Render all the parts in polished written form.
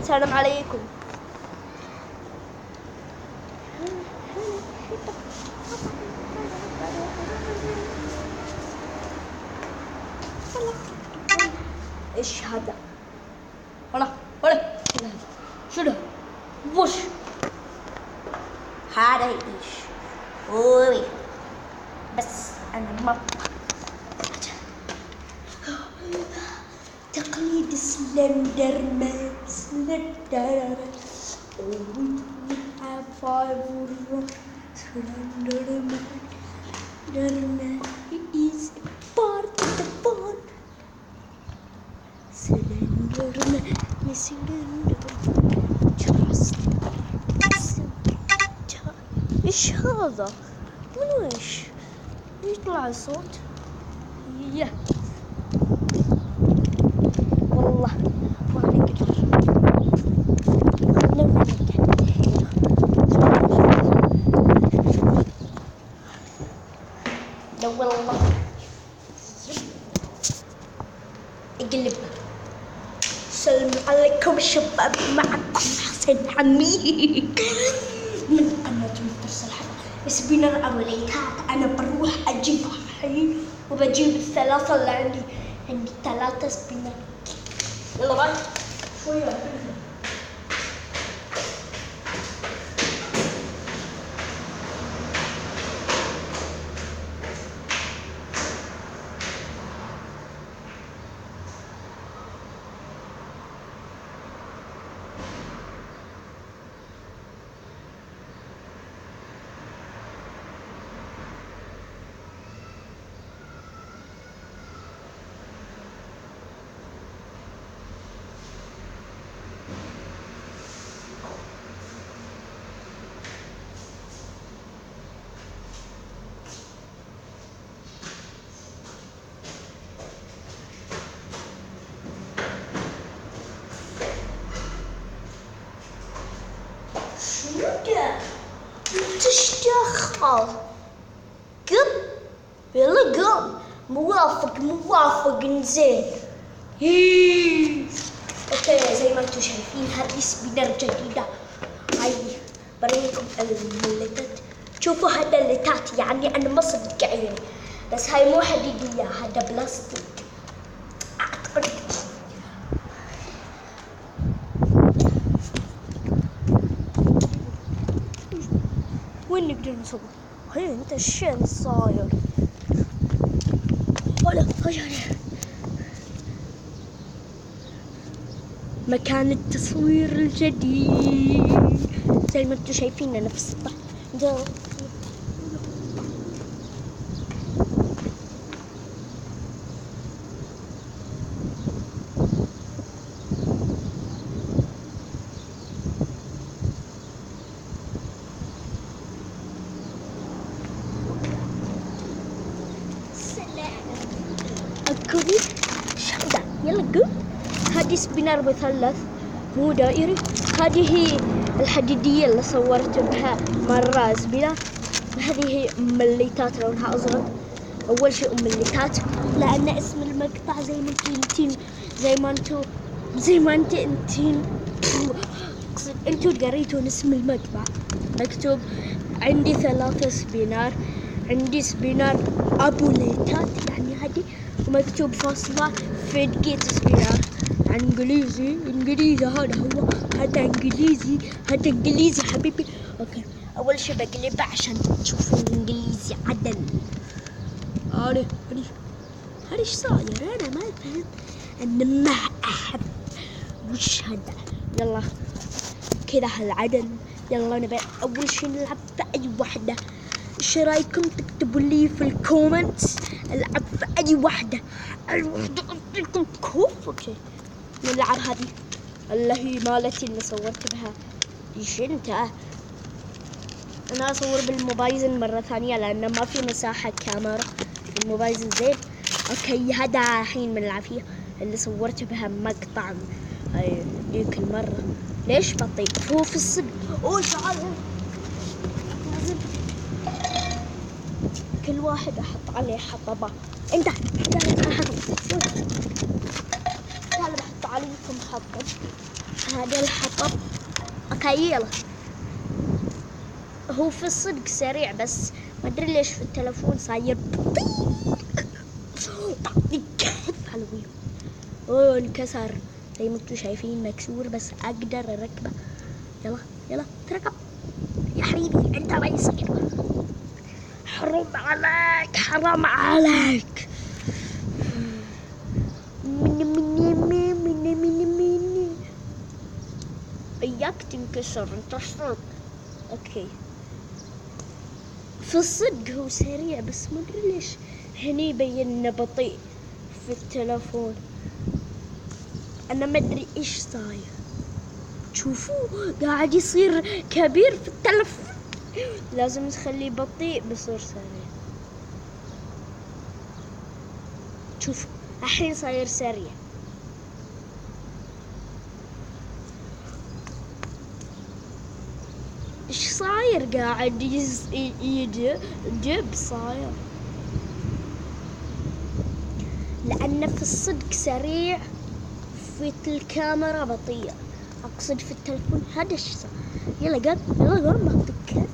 السلام عليكم. ايش هذا؟ ولا شنو؟ وش هذا؟ ايش؟ اوي بس انا ما تقليد سلندرمان. سلندرمان is part of the fun. سلندرمان يا سلندرمان trust. ايش هذا؟ من ويش يطلع الصوت؟ يا والله ما نقدر. لا والله يقلد. السلام عليكم شباب، معكم حسين حميد من قناة السلندرمان. سبنر أو ليتات. أنا بروح أجيبها الحين وبجيب الثلاثة اللي عندي 3 سبنر. يلا باي شوية. تشتغل قم يلا قم. موافق زين. اوكي زي ما انتم شايفين هذه سبنر جديدة. هاي بريكم الليتات. شوفوا هذا الليتات، يعني انا ما صدق عيني، بس هاي مو حديدية، هذا بلاستيك اعتقد. وين نقدر نسوي؟ هي انت الشين صاير ولا مكان التصوير الجديد زي ما انتم شايفين نفس الطح. أكوري شهدة يلا قم. هذه سبنر مثلث مو دائري. هذه هي الحديدية اللي صورت بها مرة سبنر. هذه هي أم الليتات لونها أزرق. أول شيء أم الليتات لأن اسم المقطع زي ما انتوا قريتوا اسم المقطع مكتوب عندي 3 سبنر. عندي سبنر أبو ليتات يعني هذه، ومكتوب فاصلة فيدجيت سبنر. انجليزي هذا هو، هذا انجليزي حبيبي. اوكي اول شي بقلبه عشان تشوفوا الانجليزي عدل. هذا ايش صاير؟ انا ما فهمت. انا ما احب وش هذا. يلا كذا هالعدل. يلا نبي اول شي نلعب بأي وحدة. ايش رايكم تكتبوا لي في الكومنتس؟ العب بأي وحدة. اعطيكم كوف. اوكي نلعب هذه اللي هي مالتي اللي صورت بها. ايش انت؟ انا اصور بالموبايل مرة ثانية لان ما في مساحة كاميرا الموبايل زين. اوكي هذا الحين بنلعب فيه اللي صورت بها مقطع ذيك المرة. ليش بطيء؟ هو في السب. اوه تعال كل واحد احط عليه حطبة. انت حطب، تعالوا بحط عليكم حطب. هذا الحطب. اوكي يلا. هو في الصدق سريع بس ما ادري ليش في التلفون صاير بطيء. حلوين. اوه انكسر زي ما انتم شايفين مكسور بس اقدر اركبه. يلا يلا تركب يا حبيبي. انت ما يصير. حرام عليك حرام عليك. مني اياك تنكسر انت صدق. اوكي في الصدق هو سريع بس ما ادري ليش هني يبين انه بطيء في التلفون. انا ما ادري ايش صاير. شوفوا قاعد يصير كبير في التلفون. لازم نخليه بطيء بيصير سريع. شوفوا الحين صاير سريع. ايش صاير قاعد يجيب صاير. لأنه في الصدق سريع في الكاميرا بطيء. أقصد في التلفون هذا ايش صار. يلا قام يلا قام ما تكت.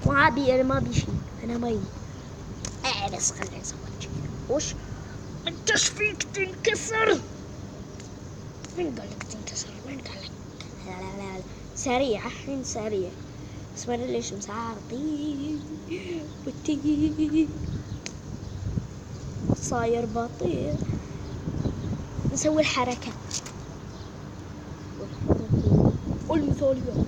وعابي أنا ما أبي شيء. أنا مي. بس خليني أسوي شيء. وش أنت ايش فيك تنكسر؟ من قال لك تنكسر؟ من قال لك؟ لا سريع الحين سريع بس ما ادري ليش مسعر بطيء صاير بطيء. نسوي الحركة والمثالية.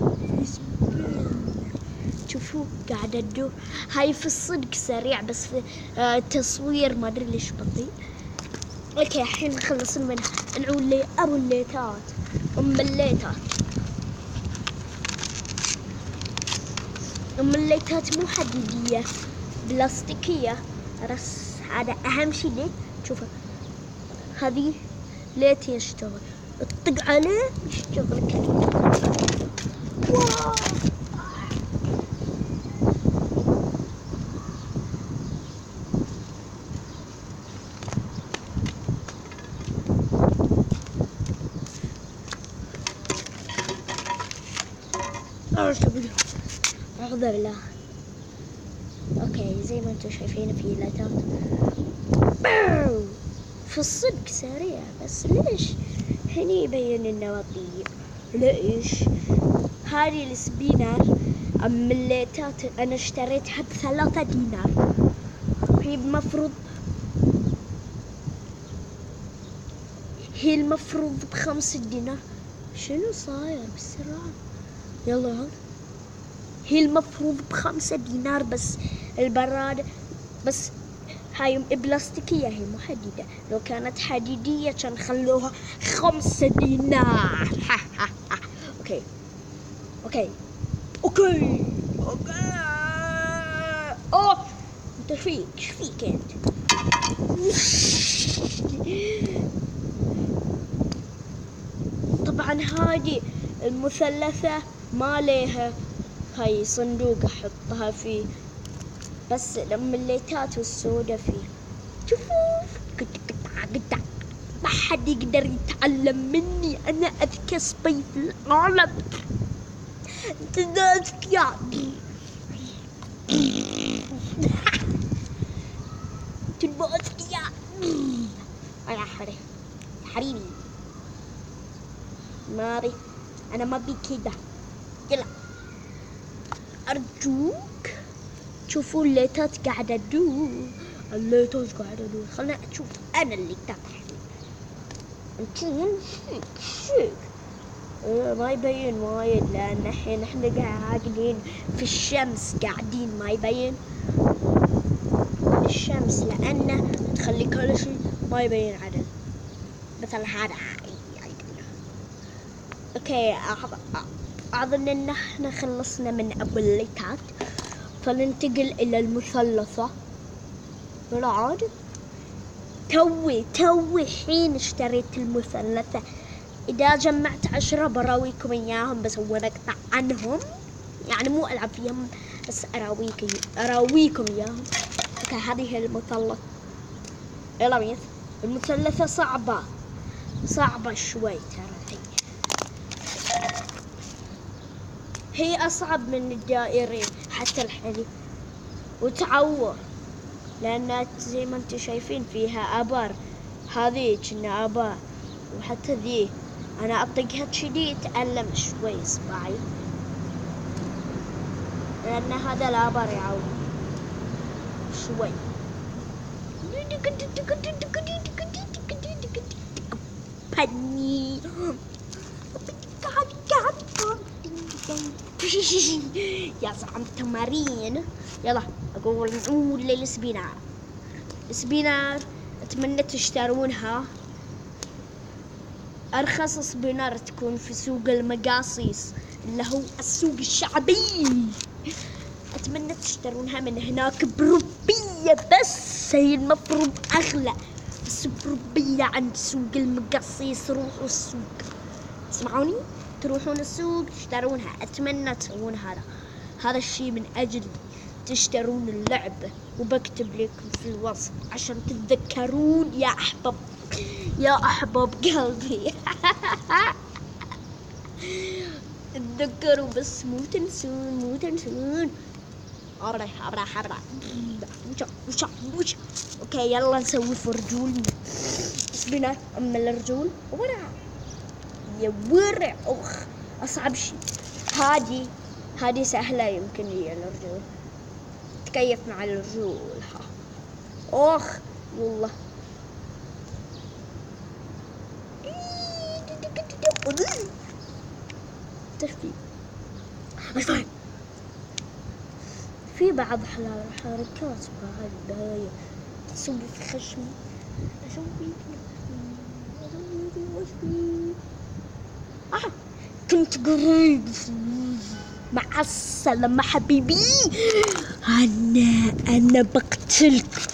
شوفوا قاعدة تدور. هاي في الصدق سريع بس في التصوير ما ادري ليش بطيء. اوكي الحين نخلص منها. نعود لأبو الليتات. الليتات الليتات مو حديدية بلاستيكية بس هذا أهم شيء. ليه شوفوا هذه ليت يشتغل اطق عليه يشتغل كذا. واو أعوذ بالله. اوكي زي ما انتم شايفين في ليتات في الصدق سريع بس ليش هني يبين انه بطيء. ليش هذه السبينر من ليتات انا اشتريتها ب3 دينار. هي المفروض ب5 دينار. شنو صاير بسرعة. يلا هي المفروض ب5 دينار بس البرادة بس هاي بلاستيكية هي مو حديدة. لو كانت حديدية كان خلوها 5 دينار. اوكي اوكي اوكي اوكي. اوه انت فيك ايش فيك انت. طبعا هذه المثلثة ما لها هاي صندوق احطها فيه بس لما الليتات والسودة فيه. شوفوا قطع ما حد يقدر يتعلم مني. انا اذكى صبي في العالم. انت اذكياء. انتوا اذكياء يا حبيبي. ما ابي انا ما ابي كذا. يلا ارجوك شوفوا الليتات قاعدة تدور. الليتات قاعدة تدور. خلنا نشوف انا الليتات. انتين شيك ما يبين وايد لان الحين احنا قاعدين في الشمس قاعدين ما يبين الشمس لانه تخلي كل شيء ما يبين عدل. مثلا هذا اوكي اظن ان احنا خلصنا من ابو الليتات فننتقل الى المثلثة. ولا عاد توي حين اشتريت المثلثة. اذا جمعت 10 براويكم اياهم بسوي مقطع عنهم. يعني مو العب فيهم بس اراويكم اياهم. اوكي هذه هي المثلث. يلا ميث، المثلثة صعبة شوي ترى. هي أصعب من الدائرين حتى الحين، وتعور لأن زي ما انتم شايفين فيها آبار. هذه كنا آبار، وحتى ذي أنا أطقها كذي تألم شوي إصبعي، لأن هذا الآبار يعور شوي. بني يا زعم تمارين. يلا أقول نقول للسبينار. سبينار أتمنى تشترونها، أرخص سبينار تكون في سوق المقاصيص اللي هو السوق الشعبي. أتمنى تشترونها من هناك بربية، بس هي المفروض أغلى، بس بربية عند سوق المقاصيص. روحوا السوق، تسمعوني؟ تروحون السوق تشترونها. أتمنى تسوون هذا الشيء من أجل تشترون اللعبة، وبكتب لكم في الوصف عشان تتذكرون يا أحباب قلبي. تذكروا بس، مو تنسون. حبرا. اوكي يلا نسوي في رجولنا. سبينار اما الرجول ورع يا ورع. اصعب شيء هذه سهلة، يمكن هي الرجول. تكيف مع الرجول. والله تخفي. في بعض حركات بعد هاي تسوي في خشمي. كنت قريب. مع السلامة حبيبي، أنا بقتلك.